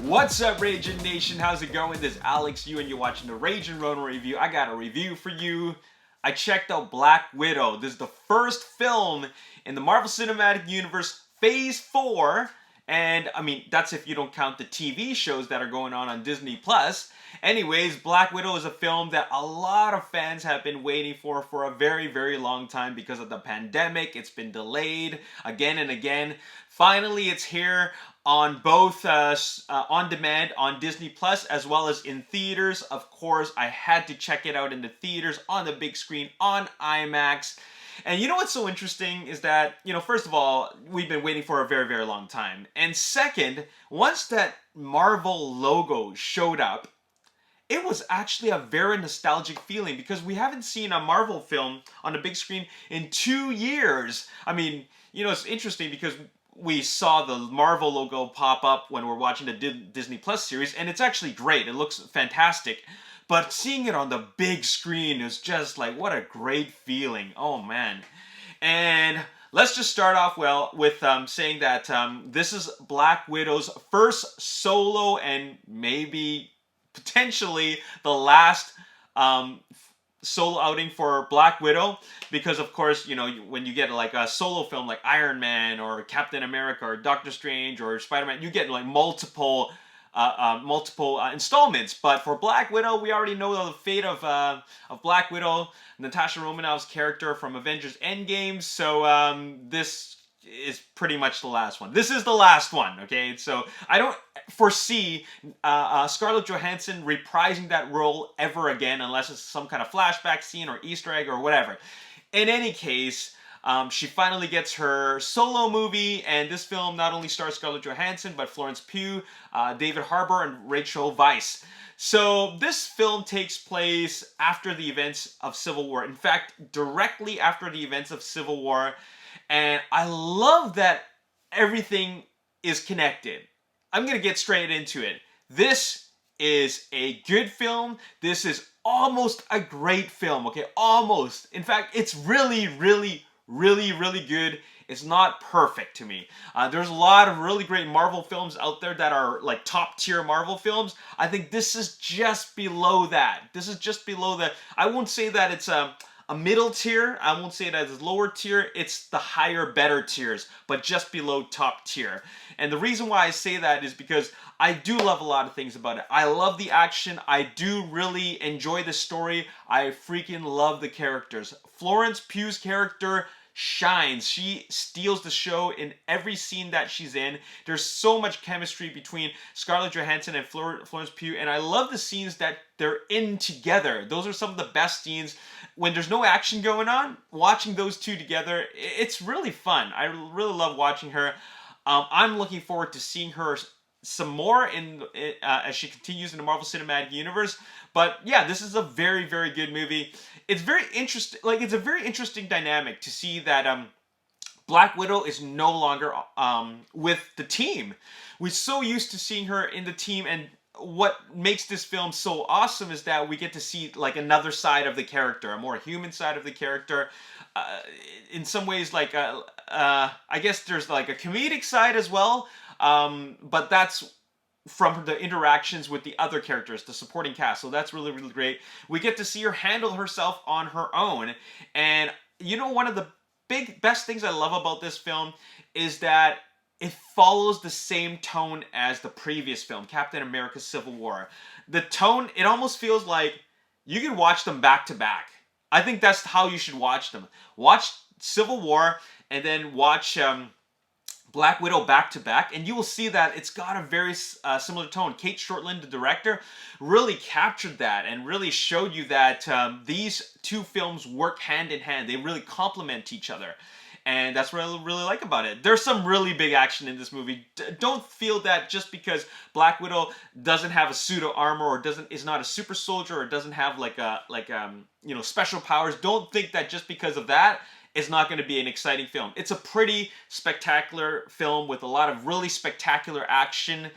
What's up, Ragin Nation? How's it going? This is Alex, and you're watching the Ragin Ronin review. I got a review for you. I checked out Black Widow. This is the first film in the Marvel Cinematic Universe Phase 4. And, I mean, that's if you don't count the TV shows that are going on Disney+. Anyways, Black Widow is a film that a lot of fans have been waiting for a very, very long time because of the pandemic. It's been delayed again and again. Finally, it's here on both on demand on Disney Plus as well as in theaters. Of course, I had to check it out in the theaters on the big screen on IMAX. And you know what's so interesting is that, first of all, we've been waiting for a very, very long time. And second, once that Marvel logo showed up, it was actually a very nostalgic feeling because we haven't seen a Marvel film on the big screen in 2 years. I mean, it's interesting because we saw the Marvel logo pop up when we're watching the Disney Plus series, and it's actually great. It looks fantastic. But seeing it on the big screen is just like, what a great feeling. Oh, man. And let's just start off with saying that this is Black Widow's first solo and maybe potentially the last solo outing for Black Widow, because of course, when you get like a solo film like Iron Man or Captain America or Doctor Strange or Spider-Man, you get like multiple installments. But for Black Widow, we already know the fate of Black Widow, Natasha Romanoff's character from Avengers Endgame. So this is pretty much the last one. This is the last one, okay? So I don't foresee Scarlett Johansson reprising that role ever again unless it's some kind of flashback scene or Easter egg or whatever. In any case, she finally gets her solo movie, and this film not only stars Scarlett Johansson, but Florence Pugh, David Harbour, and Rachel Weisz. So this film takes place after the events of Civil War. In fact, directly after the events of Civil War. And I love that everything is connected. I'm going to get straight into it. This is a good film. This is almost a great film, okay? Almost. In fact, it's really, really, really, really good. It's not perfect to me. There's a lot of really great Marvel films out there that are like top tier Marvel films. I think this is just below that. This is just below that. I won't say that it's a middle tier. I won't say that it's lower tier. It's the higher, better tiers, but just below top tier. And the reason why I say that is because I do love a lot of things about it. I love the action. I do really enjoy the story. I freaking love the characters. Florence Pugh's character shines. She steals the show in every scene that she's in. There's so much chemistry between Scarlett Johansson and Florence Pugh, and I love the scenes that they're in together. Those are some of the best scenes. When there's no action going on, watching those two together, it's really fun. I really love watching her. I'm looking forward to seeing her some more as she continues in the Marvel Cinematic Universe. But yeah, this is a very, very good movie. It's very interesting. Like, it's a very interesting dynamic to see that Black Widow is no longer with the team. We're so used to seeing her in the team, and what makes this film so awesome is that we get to see like another side of the character, a more human side of the character. In some ways, like I guess there's like a comedic side as well. But that's from the interactions with the other characters, the supporting cast. So that's really, really great. We get to see her handle herself on her own. And one of the best things I love about this film is that it follows the same tone as the previous film, Captain America Civil War. The tone, it almost feels like you can watch them back to back. I think that's how you should watch them. Watch Civil War and then watch Black Widow back to back, and you will see that it's got a very similar tone. Kate Shortland, the director, really captured that and really showed you that these two films work hand in hand. They really complement each other. And that's what I really like about it. There's some really big action in this movie. Don't feel that just because Black Widow doesn't have a suit of armor or is not a super soldier or doesn't have special powers. Don't think that just because of that it's not going to be an exciting film. It's a pretty spectacular film with a lot of really spectacular action.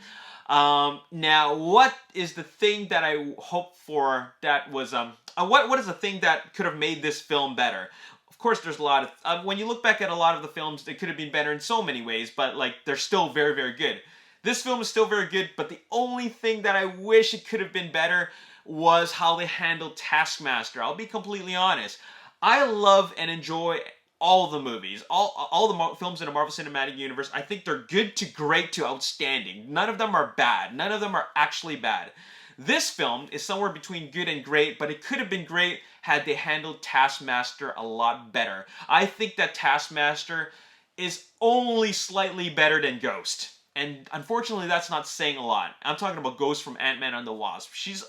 Now, what is the thing that I hope for that was what is the thing that could have made this film better? Of course, there's a lot of when you look back at a lot of the films, they could have been better in so many ways, but like they're still very, very good. This film is still very good, but the only thing that I wish it could have been better was how they handled Taskmaster. I'll be completely honest. I love and enjoy all the movies, all the films in the Marvel Cinematic Universe. I think they're good to great to outstanding. None of them are bad. None of them are actually bad. This film is somewhere between good and great, but it could have been great had they handled Taskmaster a lot better. I think that Taskmaster is only slightly better than Ghost. And unfortunately, that's not saying a lot. I'm talking about Ghost from Ant-Man and the Wasp. She's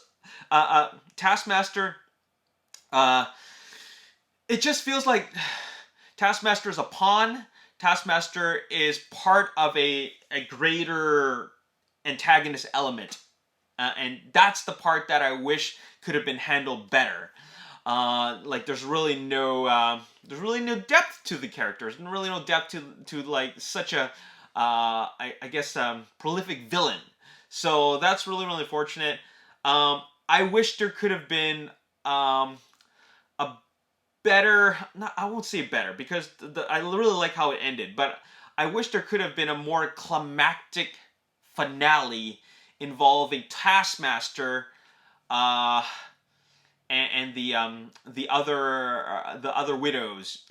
Taskmaster. It just feels like Taskmaster is a pawn. Taskmaster is part of a greater antagonist element. And that's the part that I wish could have been handled better. Like there's really no depth to the characters, and really no depth to like such a I guess prolific villain. So that's really fortunate. I wish there could have been a better, I won't say better because I really like how it ended, but I wish there could have been a more climactic finale involving Taskmaster and the other widows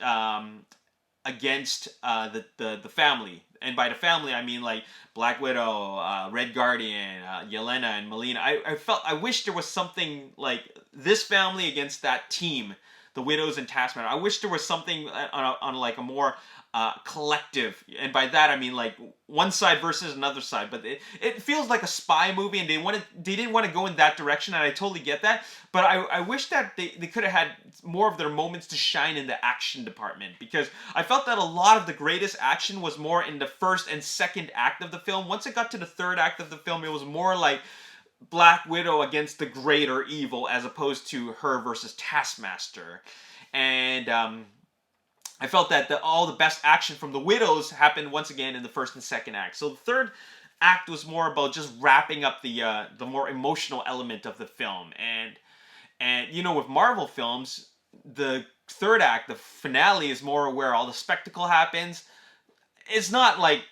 against the family. And by the family, I mean like Black Widow, Red Guardian, Yelena, and Melina. I wish there was something like this family against that team, the Widows and Taskmaster. I wish there was something on like a more collective, and by that I mean like one side versus another side. But it feels like a spy movie, and they didn't want to go in that direction, and I totally get that. But I wish that they could have had more of their moments to shine in the action department, because I felt that a lot of the greatest action was more in the first and second act of the film. Once it got to the third act of the film, it was more like Black Widow against the greater evil as opposed to her versus Taskmaster. And I felt that all the best action from the Widows happened once again in the first and second act. So the third act was more about just wrapping up the more emotional element of the film. And you know, with Marvel films, the third act, the finale, is more where all the spectacle happens. It's not like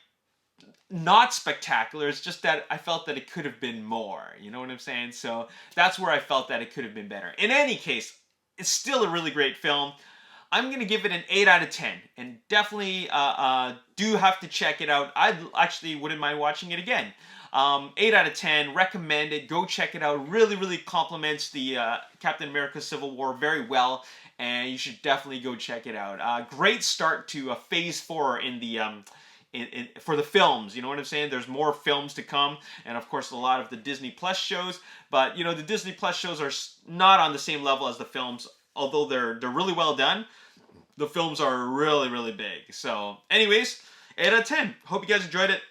not spectacular. It's just that I felt that it could have been more. You know what I'm saying? So that's where I felt that it could have been better. In any case, it's still a really great film. I'm going to give it an 8 out of 10. And definitely do have to check it out. I actually wouldn't mind watching it again. 8 out of 10. Recommend it. Go check it out. Really complements the Captain America Civil War very well. And you should definitely go check it out. Great start to Phase 4 in the... for the films, you know what I'm saying? There's more films to come, and of course a lot of the Disney Plus shows, but you know, the Disney Plus shows are not on the same level as the films, although they're really well done. The films are really big. So anyways, 8 out of 10. Hope you guys enjoyed it.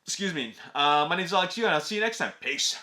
Excuse me. My name is Alex Yu, and I'll see you next time. Peace.